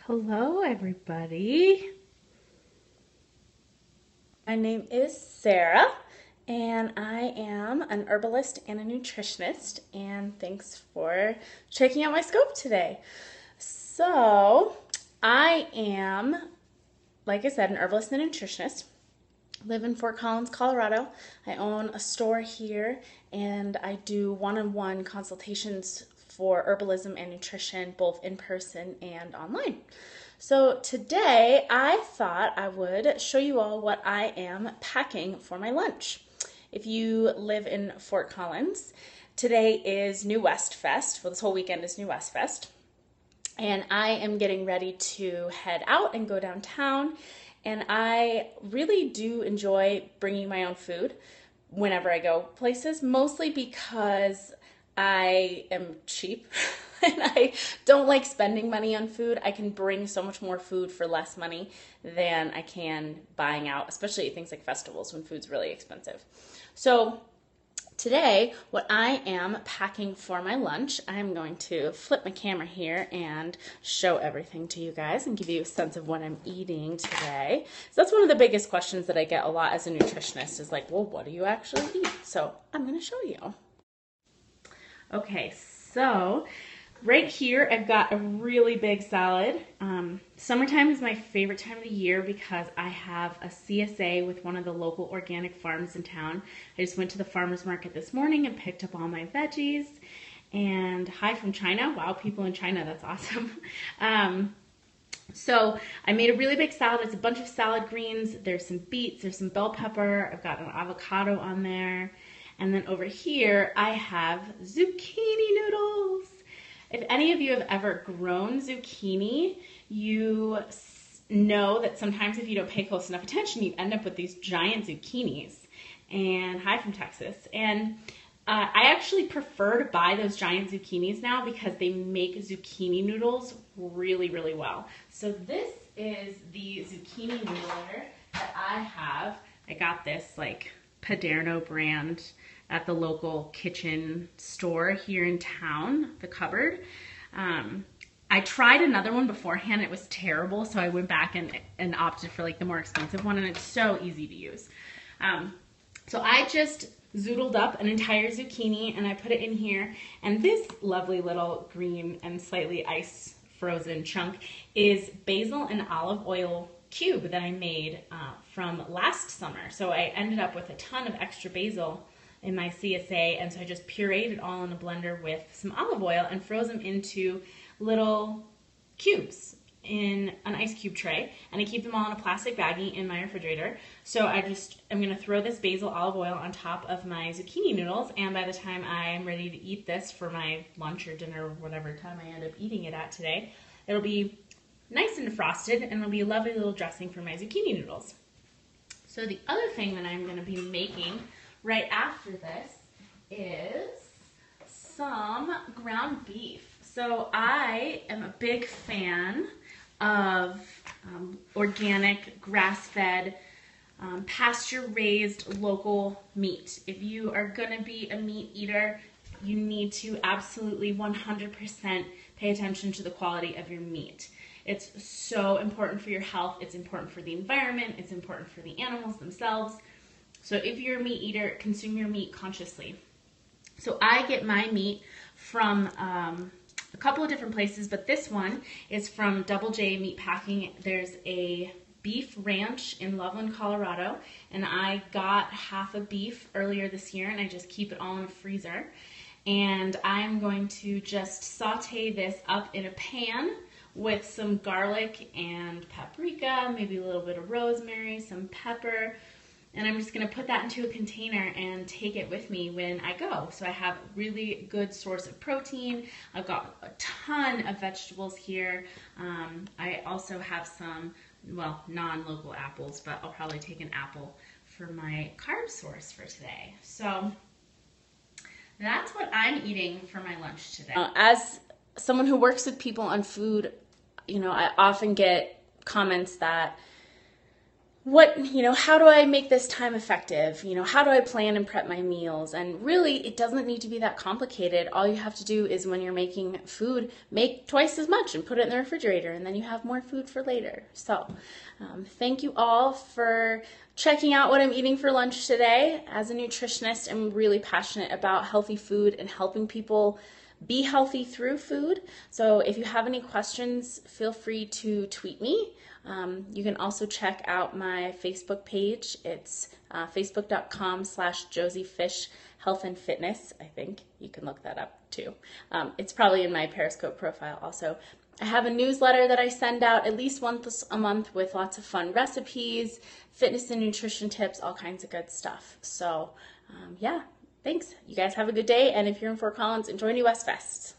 Hello, everybody. My name is Sarah, and I am an herbalist and a nutritionist, and thanks for checking out my scope today. So, I am, like I said, an herbalist and a nutritionist. Live in Fort Collins, Colorado. I own a store here, and I do one-on-one consultations for herbalism and nutrition, both in person and online. So today I thought I would show you all what I am packing for my lunch. If you live in Fort Collins, today is New West Fest. Well, this whole weekend is New West Fest. And I am getting ready to head out and go downtown. And I really do enjoy bringing my own food whenever I go places, mostly because I am cheap and I don't like spending money on food. I can bring so much more food for less money than I can buying out, especially at things like festivals when food's really expensive. So today, what I am packing for my lunch, I'm going to flip my camera here and show everything to you guys and give you a sense of what I'm eating today. So that's one of the biggest questions that I get a lot as a nutritionist is like, well, what do you actually eat? So I'm going to show you. Okay, so right here I've got a really big salad. Summertime is my favorite time of the year because I have a CSA with one of the local organic farms in town. I just went to the farmer's market this morning and picked up all my veggies. And hi from China. Wow, people in China, that's awesome. So I made a really big salad. It's a bunch of salad greens. There's some beets, there's some bell pepper. I've got an avocado on there. And then over here, I have zucchini noodles. If any of you have ever grown zucchini, you know that sometimes if you don't pay close enough attention, you end up with these giant zucchinis. And hi from Texas. And I actually prefer to buy those giant zucchinis now because they make zucchini noodles really, really well. So this is the zucchini noodler that I have. I got this like Paderno brand at the local kitchen store here in town, the Cupboard. I tried another one beforehand. It was terrible, so I went back and opted for like the more expensive one, and it's so easy to use. So I just zoodled up an entire zucchini, and I put it in here, and this lovely little green and slightly ice frozen chunk is basil and olive oil cube that I made from last summer. So I ended up with a ton of extra basil in my CSA, and so I just pureed it all in a blender with some olive oil and froze them into little cubes in an ice cube tray, and I keep them all in a plastic baggie in my refrigerator. So I'm gonna throw this basil olive oil on top of my zucchini noodles, and by the time I'm ready to eat this for my lunch or dinner or whatever time I end up eating it at today, it'll be nice and frosted, and it'll be a lovely little dressing for my zucchini noodles. So the other thing that I'm gonna be making right after this is some ground beef. So I am a big fan of organic, grass-fed, pasture-raised local meat. If you are gonna be a meat eater, you need to absolutely 100% pay attention to the quality of your meat. It's so important for your health, it's important for the environment, it's important for the animals themselves. So if you're a meat eater, consume your meat consciously. So I get my meat from a couple of different places, but this one is from Double J Meat Packing. There's a beef ranch in Loveland, Colorado, and I got half a beef earlier this year, and I just keep it all in a freezer. And I'm going to just saute this up in a pan with some garlic and paprika, maybe a little bit of rosemary, some pepper, and I'm just going to put that into a container and take it with me when I go. So I have a really good source of protein. I've got a ton of vegetables here. I also have some, well, non-local apples, but I'll probably take an apple for my carb source for today. So that's what I'm eating for my lunch today. As someone who works with people on food, you know, I often get comments that how do I make this time effective? How do I plan and prep my meals? And really, it doesn't need to be that complicated. All you have to do is when you're making food, make twice as much and put it in the refrigerator, and then you have more food for later. So thank you all for checking out what I'm eating for lunch today. As a nutritionist, I'm really passionate about healthy food and helping people be healthy through food. So if you have any questions, feel free to tweet me. You can also check out my Facebook page. It's facebook.com/JosieFish Health and Fitness. I think you can look that up too. It's probably in my Periscope profile also. I have a newsletter that I send out at least once a month with lots of fun recipes, fitness and nutrition tips, all kinds of good stuff. So yeah, thanks. You guys have a good day. And if you're in Fort Collins, enjoy New West Fest.